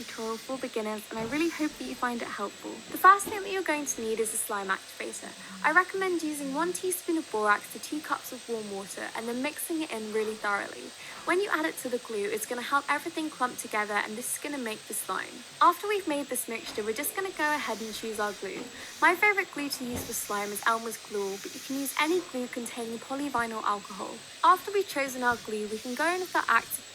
tutorial for beginners and I really hope that you find it helpful. The first thing that you're going to need is a slime activator. I recommend using 1 teaspoon of borax to 2 cups of warm water and then mixing it in really thoroughly. When you add it to the glue, it's going to help everything clump together and this is going to make the slime. After we've made this mixture, we're just going to go ahead and choose our glue. My favourite glue to use for slime is Elmer's Glue, but you can use any glue containing polyvinyl alcohol. After we've chosen our glue, we can go in with the activator.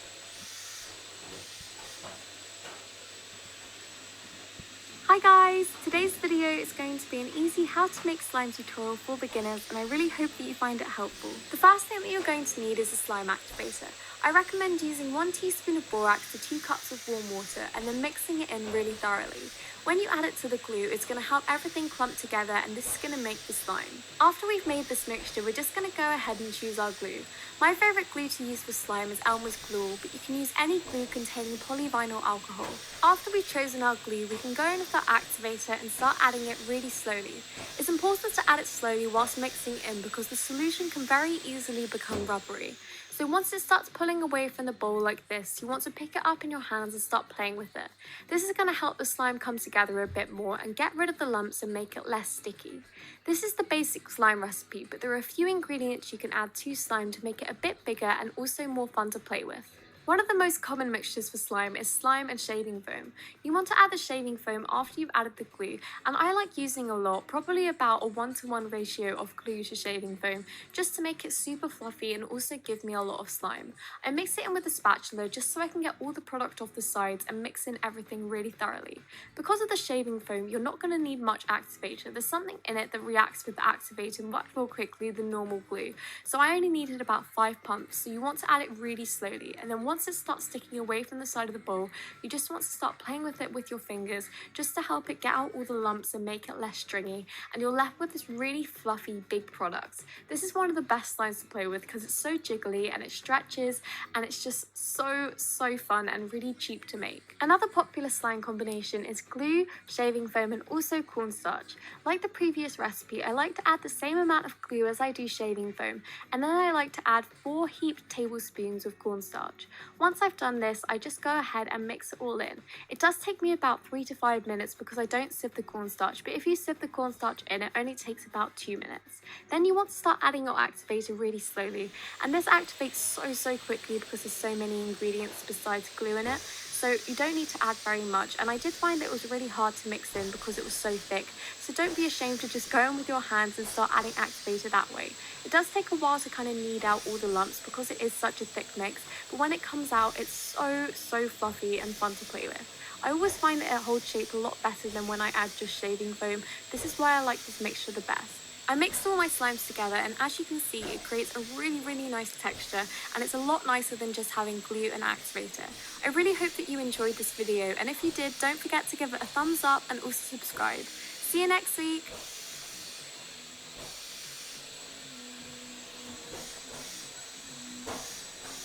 Hi guys! Today's video is going to be an easy how to make slime tutorial for beginners and I really hope that you find it helpful. The first thing that you're going to need is a slime activator. I recommend using 1 teaspoon of borax to 2 cups of warm water and then mixing it in really thoroughly. When you add it to the glue, it's going to help everything clump together and this is going to make the slime. After we've made this mixture, we're just going to go ahead and choose our glue. My favourite glue to use for slime is Elmer's Glue, but you can use any glue containing polyvinyl alcohol. After we've chosen our glue, we can go in with our activator and start adding it really slowly. It's important to add it slowly whilst mixing in because the solution can very easily become rubbery. So once it starts pulling away from the bowl like this, you want to pick it up in your hands and start playing with it. This is going to help the slime come together a bit more and get rid of the lumps and make it less sticky. This is the basic slime recipe, but there are a few ingredients you can add to slime to make it a bit bigger and also more fun to play with. One of the most common mixtures for slime is slime and shaving foam. You want to add the shaving foam after you've added the glue, and I like using a lot, probably about a 1-to-1 ratio of glue to shaving foam, just to make it super fluffy and also give me a lot of slime. I mix it in with a spatula just so I can get all the product off the sides and mix in everything really thoroughly. Because of the shaving foam, you're not going to need much activator. There's something in it that reacts with the activator much more quickly than normal glue, so I only needed about 5 pumps, so you want to add it really slowly, and then once it starts sticking away from the side of the bowl, you just want to start playing with it with your fingers just to help it get out all the lumps and make it less stringy, and you're left with this really fluffy big product. This is one of the best slimes to play with because it's so jiggly and it stretches and it's just so fun and really cheap to make. Another popular slime combination is glue, shaving foam and also cornstarch. Like the previous recipe, I like to add the same amount of glue as I do shaving foam, and then I like to add 4 heaped tablespoons of cornstarch. Once I've done this, I just go ahead and mix it all in. It does take me about 3 to 5 minutes because I don't sieve the cornstarch, but if you sieve the cornstarch in, it only takes about 2 minutes. Then you want to start adding your activator really slowly, and this activates so quickly because there's so many ingredients besides glue in it. So you don't need to add very much, and I did find that it was really hard to mix in because it was so thick, so don't be ashamed to just go in with your hands and start adding activator that way. It does take a while to kind of knead out all the lumps because it is such a thick mix, but when it comes out it's so fluffy and fun to play with. I always find that it holds shape a lot better than when I add just shaving foam. This is why I like this mixture the best. I mixed all my slimes together and as you can see it creates a really nice texture and it's a lot nicer than just having glue and activator. I really hope that you enjoyed this video and if you did, don't forget to give it a thumbs up and also subscribe. See you next week!